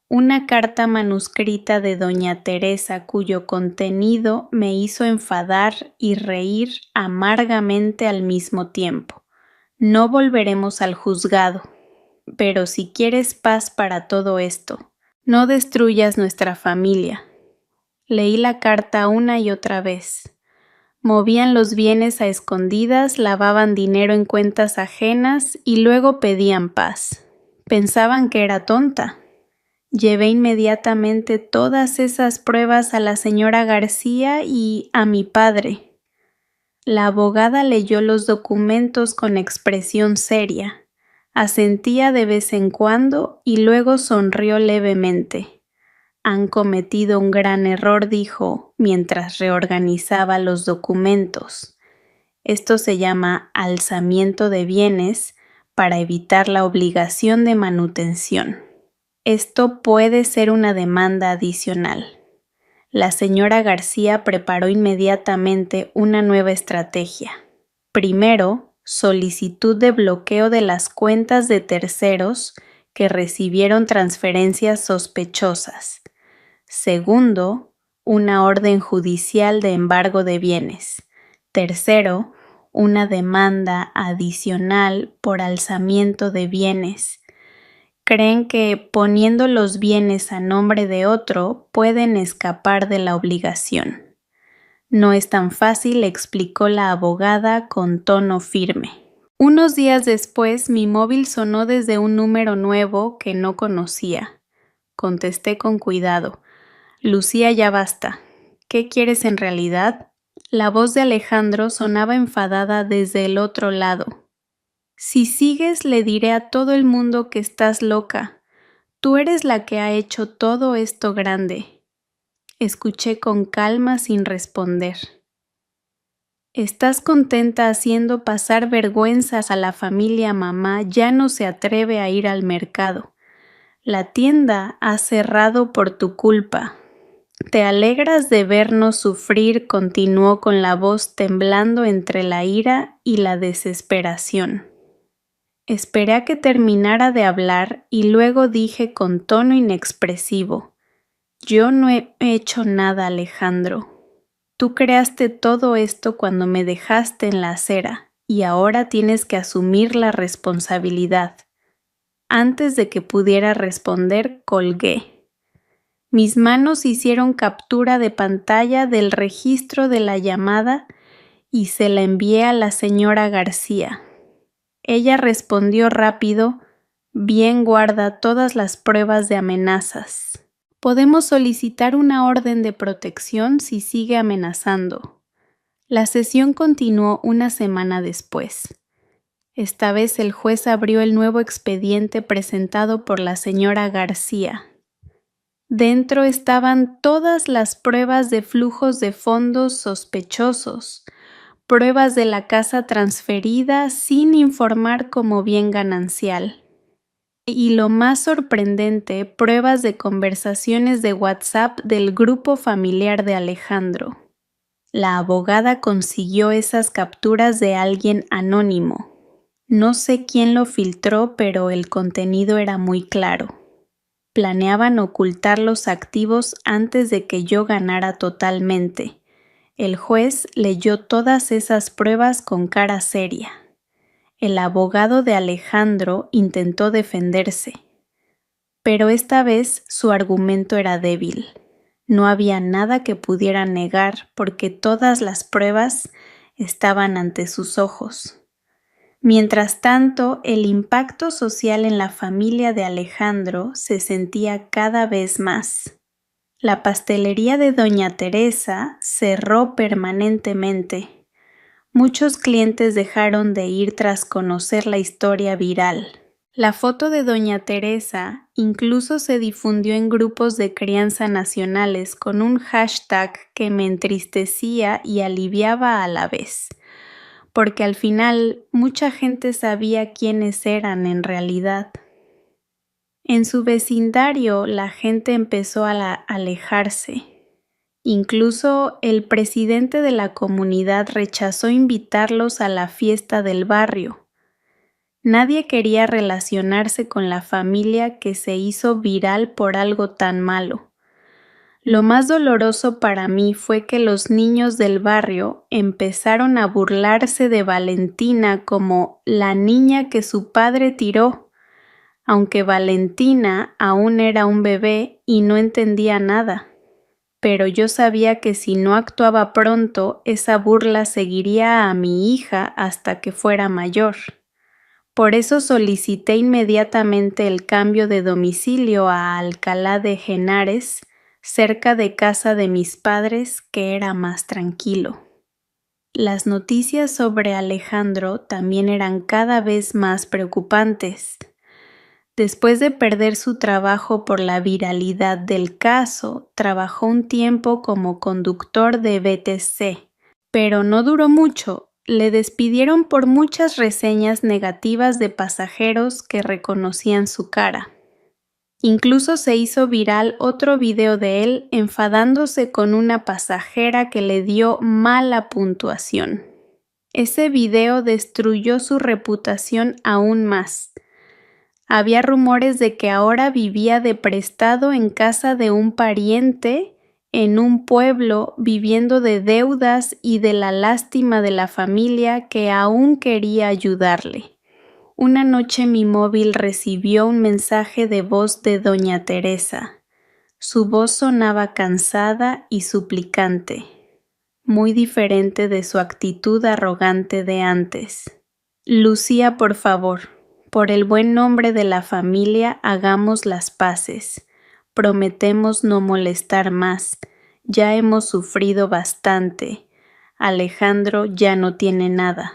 [SPEAKER 1] una carta manuscrita de doña Teresa cuyo contenido me hizo enfadar y reír amargamente al mismo tiempo. No volveremos al juzgado, pero si quieres paz para todo esto, no destruyas nuestra familia. Leí la carta una y otra vez. Movían los bienes a escondidas, lavaban dinero en cuentas ajenas y luego pedían paz. Pensaban que era tonta. Llevé inmediatamente todas esas pruebas a la señora García y a mi padre. La abogada leyó los documentos con expresión seria, asentía de vez en cuando y luego sonrió levemente. Han cometido un gran error, dijo, mientras reorganizaba los documentos. Esto se llama alzamiento de bienes para evitar la obligación de manutención. Esto puede ser una demanda adicional. La señora García preparó inmediatamente una nueva estrategia. Primero, solicitud de bloqueo de las cuentas de terceros que recibieron transferencias sospechosas. Segundo, una orden judicial de embargo de bienes. Tercero, una demanda adicional por alzamiento de bienes. Creen que poniendo los bienes a nombre de otro pueden escapar de la obligación. No es tan fácil, explicó la abogada con tono firme. Unos días después mi móvil sonó desde un número nuevo que no conocía. Contesté con cuidado. Lucía, ya basta. ¿Qué quieres en realidad? La voz de Alejandro sonaba enfadada desde el otro lado. Si sigues, le diré a todo el mundo que estás loca. Tú eres la que ha hecho todo esto grande. Escuché con calma sin responder. ¿Estás contenta haciendo pasar vergüenzas a la familia mamá? Ya no se atreve a ir al mercado. La tienda ha cerrado por tu culpa. ¿Te alegras de vernos sufrir?, continuó con la voz temblando entre la ira y la desesperación. Esperé a que terminara de hablar y luego dije con tono inexpresivo: «Yo no he hecho nada, Alejandro. Tú creaste todo esto cuando me dejaste en la acera y ahora tienes que asumir la responsabilidad». Antes de que pudiera responder, colgué. Mis manos hicieron captura de pantalla del registro de la llamada y se la envié a la señora García. Ella respondió rápido: «Bien, guarda todas las pruebas de amenazas. Podemos solicitar una orden de protección si sigue amenazando». La sesión continuó una semana después. Esta vez el juez abrió el nuevo expediente presentado por la señora García. Dentro estaban todas las pruebas de flujos de fondos sospechosos, pruebas de la casa transferida sin informar como bien ganancial. Y lo más sorprendente, pruebas de conversaciones de WhatsApp del grupo familiar de Alejandro. La abogada consiguió esas capturas de alguien anónimo. No sé quién lo filtró, pero el contenido era muy claro. Planeaban ocultar los activos antes de que yo ganara totalmente. El juez leyó todas esas pruebas con cara seria. El abogado de Alejandro intentó defenderse, pero esta vez su argumento era débil. No había nada que pudiera negar porque todas las pruebas estaban ante sus ojos. Mientras tanto, el impacto social en la familia de Alejandro se sentía cada vez más. La pastelería de Doña Teresa cerró permanentemente. Muchos clientes dejaron de ir tras conocer la historia viral. La foto de Doña Teresa incluso se difundió en grupos de crianza nacionales con un hashtag que me entristecía y aliviaba a la vez, porque al final mucha gente sabía quiénes eran en realidad. En su vecindario la gente empezó a alejarse. Incluso el presidente de la comunidad rechazó invitarlos a la fiesta del barrio. Nadie quería relacionarse con la familia que se hizo viral por algo tan malo. Lo más doloroso para mí fue que los niños del barrio empezaron a burlarse de Valentina como la niña que su padre tiró, aunque Valentina aún era un bebé y no entendía nada. Pero yo sabía que si no actuaba pronto, esa burla seguiría a mi hija hasta que fuera mayor. Por eso solicité inmediatamente el cambio de domicilio a Alcalá de Henares, cerca de casa de mis padres, que era más tranquilo. Las noticias sobre Alejandro también eran cada vez más preocupantes. Después de perder su trabajo por la viralidad del caso, trabajó un tiempo como conductor de BTC, pero no duró mucho. Le despidieron por muchas reseñas negativas de pasajeros que reconocían su cara. Incluso se hizo viral otro video de él enfadándose con una pasajera que le dio mala puntuación. Ese video destruyó su reputación aún más. Había rumores de que ahora vivía de prestado en casa de un pariente en un pueblo, viviendo de deudas y de la lástima de la familia que aún quería ayudarle. Una noche mi móvil recibió un mensaje de voz de Doña Teresa. Su voz sonaba cansada y suplicante, muy diferente de su actitud arrogante de antes. «Lucía, por favor, por el buen nombre de la familia, hagamos las paces. Prometemos no molestar más. Ya hemos sufrido bastante. Alejandro ya no tiene nada».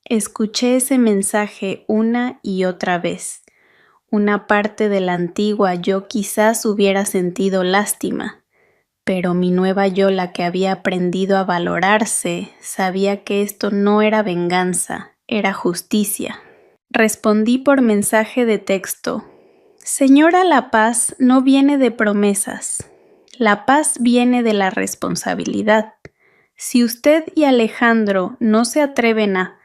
[SPEAKER 1] Escuché ese mensaje una y otra vez. Una parte de la antigua yo quizás hubiera sentido lástima, Pero mi nueva yo, la que había aprendido a valorarse, sabía que esto no era venganza, era justicia. Respondí por mensaje de texto: Señora, la paz no viene de promesas. La paz viene de la responsabilidad. Si usted y Alejandro no se atreven a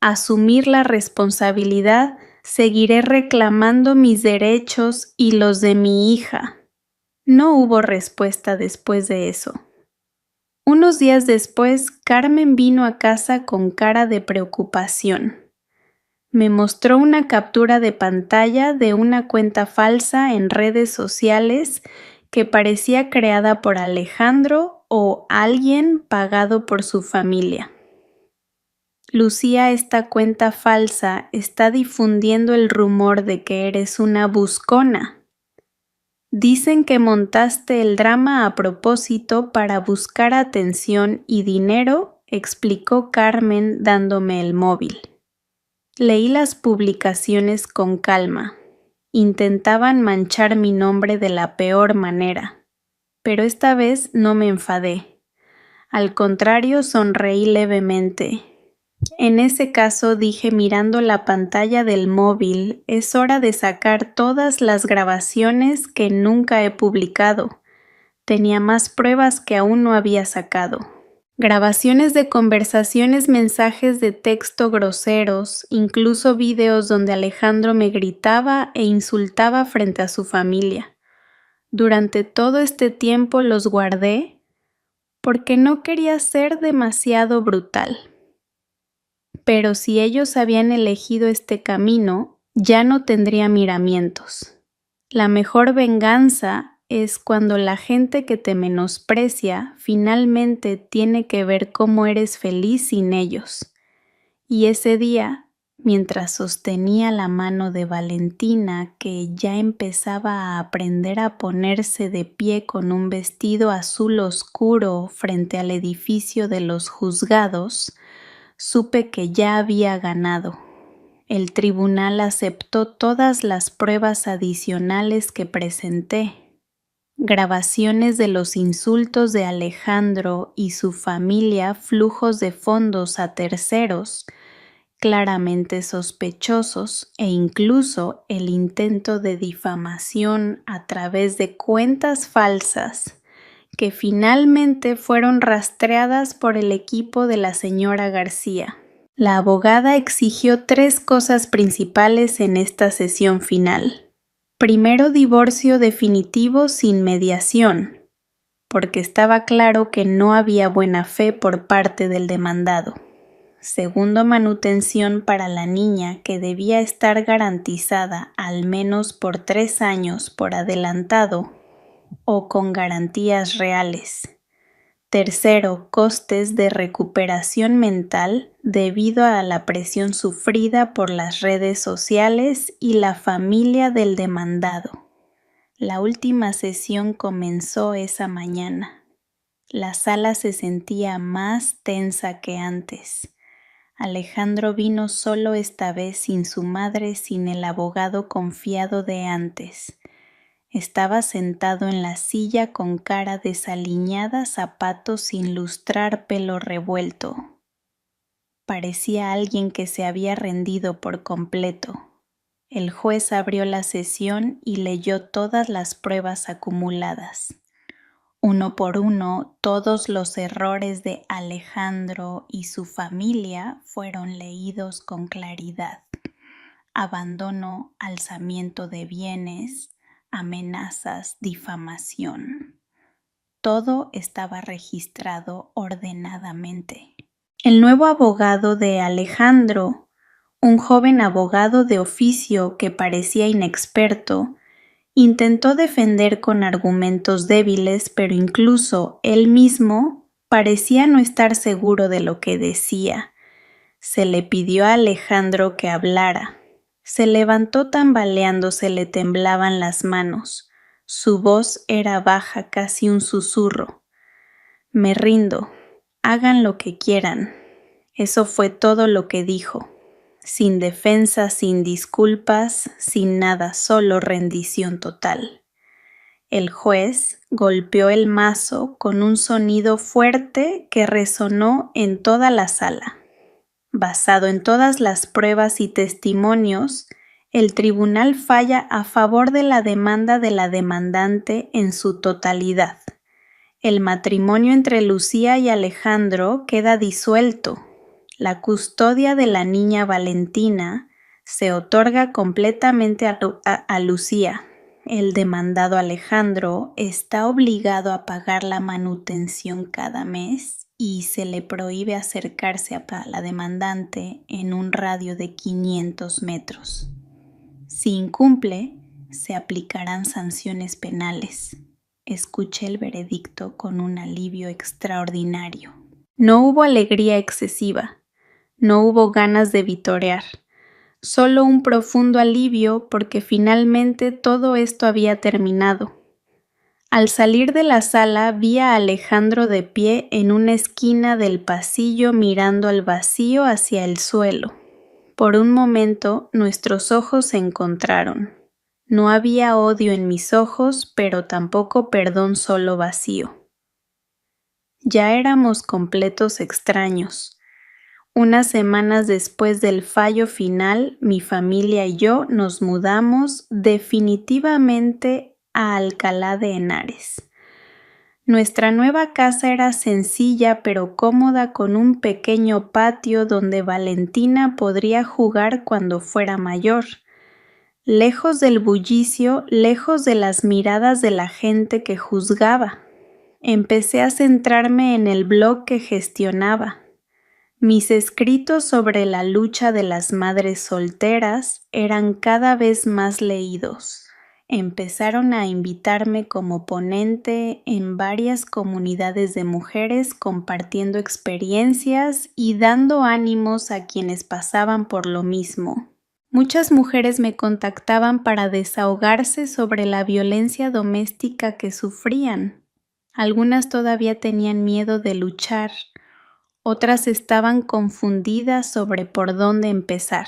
[SPEAKER 1] asumir la responsabilidad, seguiré reclamando mis derechos y los de mi hija. No hubo respuesta después de eso. Unos días después, Carmen vino a casa con cara de preocupación. Me mostró una captura de pantalla de una cuenta falsa en redes sociales que parecía creada por Alejandro o alguien pagado por su familia. Lucía, esta cuenta falsa está difundiendo el rumor de que eres una buscona. Dicen que montaste el drama a propósito para buscar atención y dinero, explicó Carmen dándome el móvil. Leí las publicaciones con calma. Intentaban manchar mi nombre de la peor manera, pero esta vez no me enfadé. Al contrario, sonreí levemente. En ese caso, dije mirando la pantalla del móvil, es hora de sacar todas las grabaciones que nunca he publicado. Tenía más pruebas que aún no había sacado. Grabaciones de conversaciones, mensajes de texto groseros, incluso videos donde Alejandro me gritaba e insultaba frente a su familia. Durante todo este tiempo los guardé porque no quería ser demasiado brutal. Pero si ellos habían elegido este camino, ya no tendría miramientos. La mejor venganza es cuando la gente que te menosprecia finalmente tiene que ver cómo eres feliz sin ellos. Y ese día, mientras sostenía la mano de Valentina, que ya empezaba a aprender a ponerse de pie con un vestido azul oscuro frente al edificio de los juzgados, supe que ya había ganado. El tribunal aceptó todas las pruebas adicionales que presenté. Grabaciones de los insultos de Alejandro y su familia, flujos de fondos a terceros, claramente sospechosos, e incluso el intento de difamación a través de cuentas falsas que finalmente fueron rastreadas por el equipo de la señora García. La abogada exigió 3 cosas principales en esta sesión final. Primero, divorcio definitivo sin mediación, porque estaba claro que no había buena fe por parte del demandado. Segundo, manutención para la niña, que debía estar garantizada al menos por 3 años por adelantado o con garantías reales. Tercero, costes de recuperación mental debido a la presión sufrida por las redes sociales y la familia del demandado. La última sesión comenzó esa mañana. La sala se sentía más tensa que antes. Alejandro vino solo esta vez, sin su madre, sin el abogado confiado de antes. Estaba sentado en la silla con cara desaliñada, zapatos sin lustrar, pelo revuelto. Parecía alguien que se había rendido por completo. El juez abrió la sesión y leyó todas las pruebas acumuladas. Uno por uno, todos los errores de Alejandro y su familia fueron leídos con claridad. Abandono, alzamiento de bienes, amenazas, difamación. Todo estaba registrado ordenadamente. El nuevo abogado de Alejandro, un joven abogado de oficio que parecía inexperto, intentó defender con argumentos débiles, pero incluso él mismo parecía no estar seguro de lo que decía. Se le pidió a Alejandro que hablara. Se levantó tambaleándose, le temblaban las manos. Su voz era baja, casi un susurro. Me rindo. Hagan lo que quieran. Eso fue todo lo que dijo. Sin defensa, sin disculpas, sin nada, solo rendición total. El juez golpeó el mazo con un sonido fuerte que resonó en toda la sala. Basado en todas las pruebas y testimonios, el tribunal falla a favor de la demanda de la demandante en su totalidad. El matrimonio entre Lucía y Alejandro queda disuelto. La custodia de la niña Valentina se otorga completamente a Lucía. El demandado Alejandro está obligado a pagar la manutención cada mes y se le prohíbe acercarse a la demandante en un radio de 500 metros. Si incumple, se aplicarán sanciones penales. Escuché el veredicto con un alivio extraordinario. No hubo alegría excesiva, no hubo ganas de vitorear, solo un profundo alivio porque finalmente todo esto había terminado. Al salir de la sala vi a Alejandro de pie en una esquina del pasillo mirando al vacío hacia el suelo. Por un momento nuestros ojos se encontraron. No había odio en mis ojos, pero tampoco perdón, solo vacío. Ya éramos completos extraños. Unas semanas después del fallo final, mi familia y yo nos mudamos definitivamente a Alcalá de Henares. Nuestra nueva casa era sencilla pero cómoda, con un pequeño patio donde Valentina podría jugar cuando fuera mayor. Lejos del bullicio, lejos de las miradas de la gente que juzgaba. Empecé a centrarme en el blog que gestionaba. Mis escritos sobre la lucha de las madres solteras eran cada vez más leídos. Empezaron a invitarme como ponente en varias comunidades de mujeres, compartiendo experiencias y dando ánimos a quienes pasaban por lo mismo. Muchas mujeres me contactaban para desahogarse sobre la violencia doméstica que sufrían. Algunas todavía tenían miedo de luchar, otras estaban confundidas sobre por dónde empezar.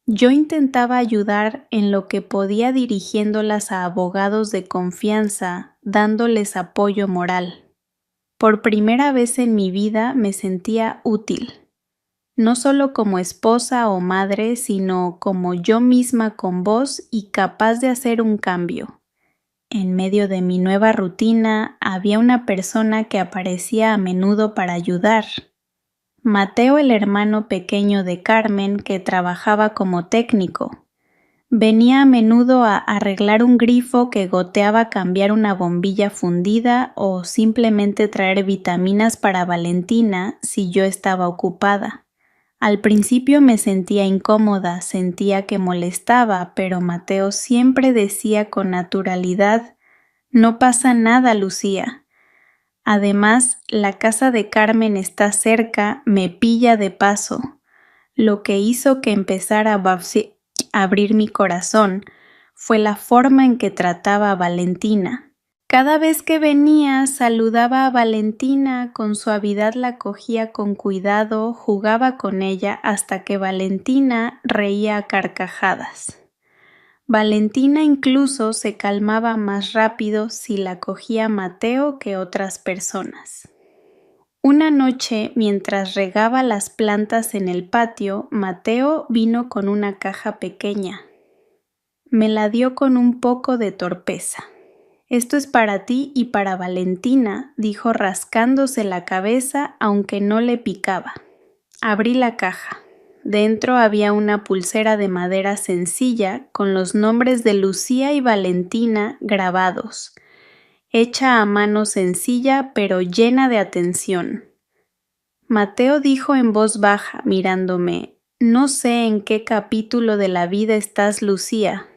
[SPEAKER 1] Yo intentaba ayudar en lo que podía, dirigiéndolas a abogados de confianza, dándoles apoyo moral. Por primera vez en mi vida me sentía útil, no solo como esposa o madre, sino como yo misma, con voz y capaz de hacer un cambio. En medio de mi nueva rutina había una persona que aparecía a menudo para ayudar. Mateo, el hermano pequeño de Carmen, que trabajaba como técnico. Venía a menudo a arreglar un grifo que goteaba, cambiar una bombilla fundida o simplemente traer vitaminas para Valentina si yo estaba ocupada. Al principio me sentía incómoda, sentía que molestaba, pero Mateo siempre decía con naturalidad: «No pasa nada, Lucía. Además, la casa de Carmen está cerca, me pilla de paso». Lo que hizo que empezara a abrir mi corazón fue la forma en que trataba a Valentina. Cada vez que venía, saludaba a Valentina, con suavidad la cogía con cuidado, jugaba con ella hasta que Valentina reía a carcajadas. Valentina incluso se calmaba más rápido si la cogía Mateo que otras personas. Una noche, mientras regaba las plantas en el patio, Mateo vino con una caja pequeña. Me la dio con un poco de torpeza. «Esto es para ti y para Valentina», dijo rascándose la cabeza, aunque no le picaba. Abrí la caja. Dentro había una pulsera de madera sencilla con los nombres de Lucía y Valentina grabados, hecha a mano sencilla pero llena de atención. Mateo dijo en voz baja, mirándome: «No sé en qué capítulo de la vida estás, Lucía,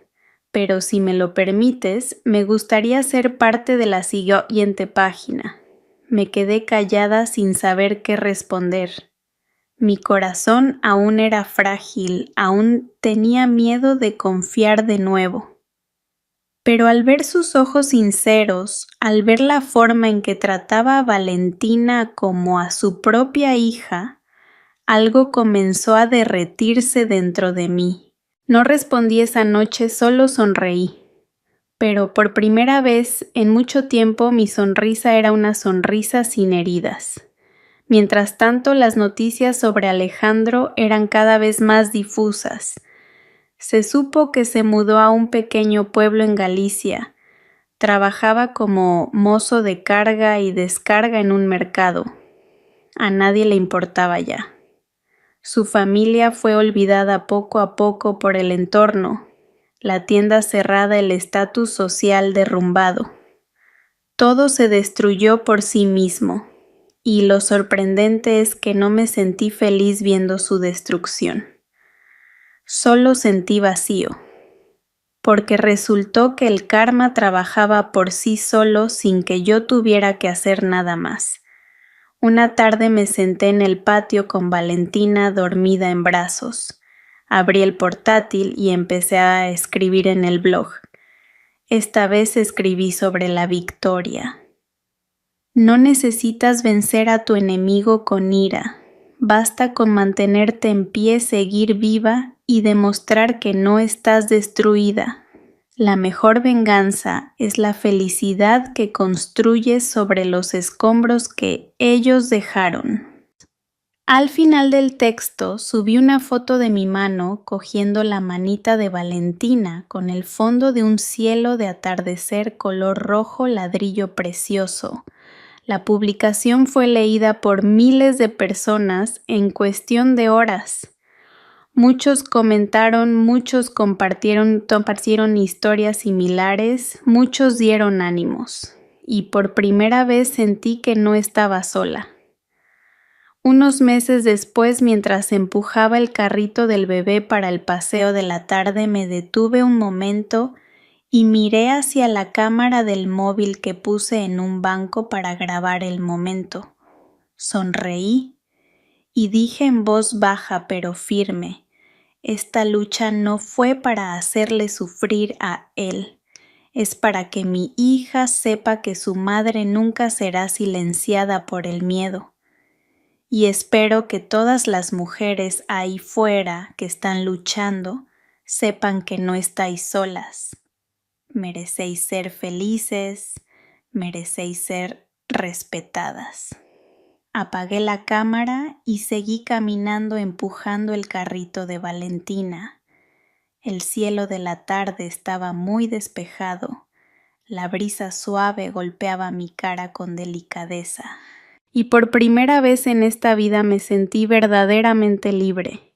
[SPEAKER 1] pero si me lo permites, me gustaría ser parte de la siguiente página». Me quedé callada sin saber qué responder. Mi corazón aún era frágil, aún tenía miedo de confiar de nuevo. Pero al ver sus ojos sinceros, al ver la forma en que trataba a Valentina como a su propia hija, algo comenzó a derretirse dentro de mí. No respondí esa noche, solo sonreí. pero por primera vez en mucho tiempo mi sonrisa era una sonrisa sin heridas. Mientras tanto, las noticias sobre Alejandro eran cada vez más difusas. Se supo que se mudó a un pequeño pueblo en Galicia. Trabajaba como mozo de carga y descarga en un mercado. A nadie le importaba ya. Su familia fue olvidada poco a poco por el entorno, la tienda cerrada, el estatus social derrumbado. Todo se destruyó por sí mismo, y lo sorprendente es que no me sentí feliz viendo su destrucción. Solo sentí vacío, porque resultó que el karma trabajaba por sí solo sin que yo tuviera que hacer nada más. Una tarde me senté en el patio con Valentina dormida en brazos. Abrí el portátil y empecé a escribir en el blog. Esta vez escribí sobre la victoria. No necesitas vencer a tu enemigo con ira. Basta con mantenerte en pie, seguir viva y demostrar que no estás destruida. La mejor venganza es la felicidad que construyes sobre los escombros que ellos dejaron. Al final del texto subí una foto de mi mano cogiendo la manita de Valentina con el fondo de un cielo de atardecer color rojo ladrillo precioso. La publicación fue leída por miles de personas en cuestión de horas. Muchos comentaron, muchos compartieron historias similares, muchos dieron ánimos, y por primera vez sentí que no estaba sola. Unos meses después, mientras empujaba el carrito del bebé para el paseo de la tarde, me detuve un momento y miré hacia la cámara del móvil que puse en un banco para grabar el momento. Sonreí y dije en voz baja pero firme: esta lucha no fue para hacerle sufrir a él, es para que mi hija sepa que su madre nunca será silenciada por el miedo. Y espero que todas las mujeres ahí fuera que están luchando sepan que no estáis solas. Merecéis ser felices, merecéis ser respetadas. Apagué la cámara y seguí caminando empujando el carrito de Valentina. El cielo de la tarde estaba muy despejado. La brisa suave golpeaba mi cara con delicadeza. Y por primera vez en esta vida me sentí verdaderamente libre.